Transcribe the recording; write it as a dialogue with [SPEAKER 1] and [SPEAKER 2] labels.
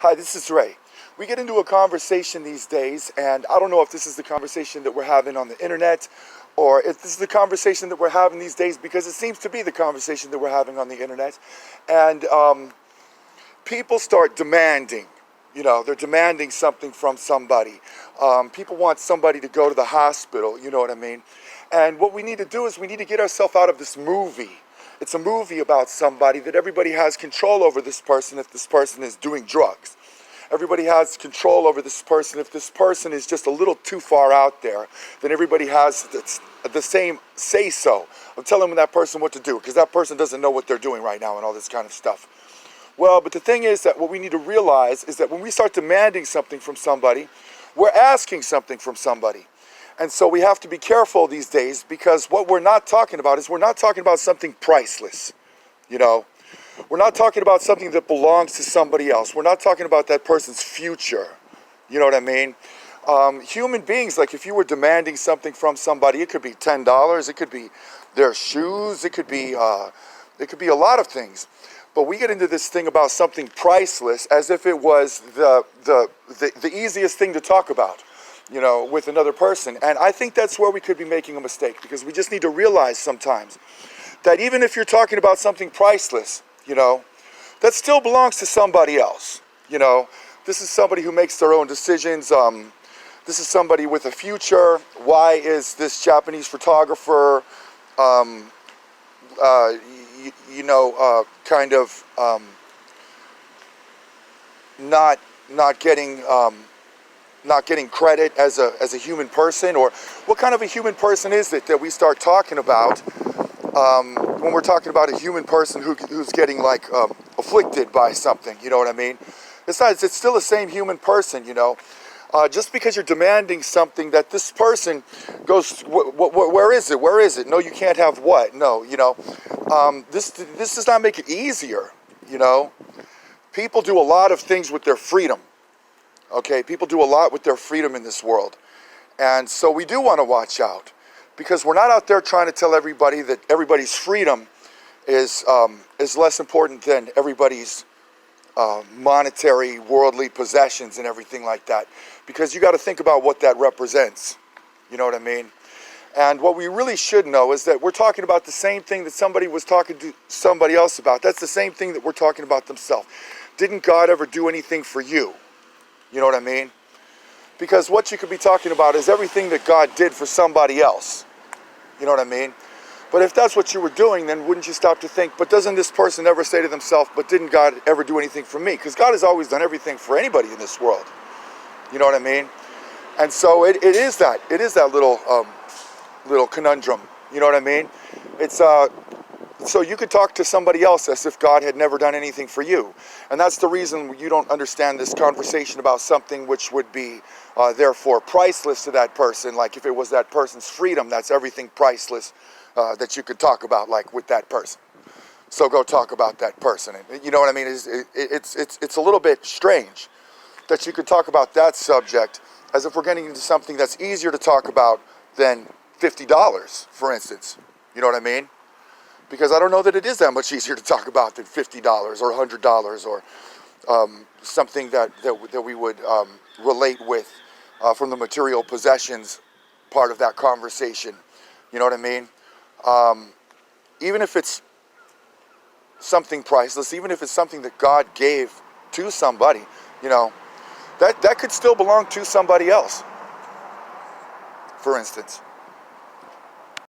[SPEAKER 1] Hi, this is Ray. We get into a conversation these days, and I don't know if this is the conversation that we're having on the internet or if this is the conversation that we're having these days, because it seems to be the conversation that we're having on the internet. And people start demanding, they're demanding something from somebody. People want somebody to go to the hospital, you know what I mean? And what we need to do is we need to get ourselves out of this movie. It's a movie about somebody that everybody has control over this person if this person is doing drugs. Everybody has control over this person. If this person is just a little too far out there, then everybody has the same say-so of telling that person what to do, because that person doesn't know what they're doing right now and all this kind of stuff. Well, but the thing is that what we need to realize is that when we start demanding something from somebody, we're asking something from somebody. And so we have to be careful these days, because what we're not talking about is we're not talking about something priceless, We're not talking about something that belongs to somebody else. We're not talking about that person's future. You know what I mean? Human beings, like if you were demanding something from somebody, it could be $10, it could be their shoes, it could be a lot of things. But we get into this thing about something priceless as if it was the easiest thing to talk about, with another person. And I think that's where we could be making a mistake, because we just need to realize sometimes that even if you're talking about something priceless, that still belongs to somebody else. This is somebody who makes their own decisions. This is somebody with a future. Why is this Japanese photographer, not getting credit as a human person? Or what kind of a human person is it that we start talking about when we're talking about a human person who's getting afflicted by something? You know what I mean? Besides, it's still the same human person. Just because you're demanding something that this person goes, where is it? Where is it? No, you can't have what? No, this does not make it easier. People do a lot of things with their freedom. Okay, people do a lot with their freedom in this world. And so we do want to watch out, because we're not out there trying to tell everybody that everybody's freedom is less important than everybody's monetary, worldly possessions and everything like that. Because you got to think about what that represents. You know what I mean? And what we really should know is that we're talking about the same thing that somebody was talking to somebody else about. That's the same thing that we're talking about themselves. Didn't God ever do anything for you? You know what I mean? Because what you could be talking about is everything that God did for somebody else. You know what I mean? But if that's what you were doing, then wouldn't you stop to think, but doesn't this person ever say to themselves, but didn't God ever do anything for me? Because God has always done everything for anybody in this world. You know what I mean? And so it is that little conundrum. You know what I mean? It's so you could talk to somebody else as if God had never done anything for you. And that's the reason you don't understand this conversation about something which would be therefore priceless to that person. Like if it was that person's freedom, that's everything priceless that you could talk about, like with that person. So go talk about that person. And you know what I mean? It's a little bit strange that you could talk about that subject as if we're getting into something that's easier to talk about than $50, for instance. You know what I mean? Because I don't know that it is that much easier to talk about than $50 or $100 or something that we would relate with from the material possessions part of that conversation. You know what I mean? Even if it's something priceless, even if it's something that God gave to somebody, that could still belong to somebody else, for instance.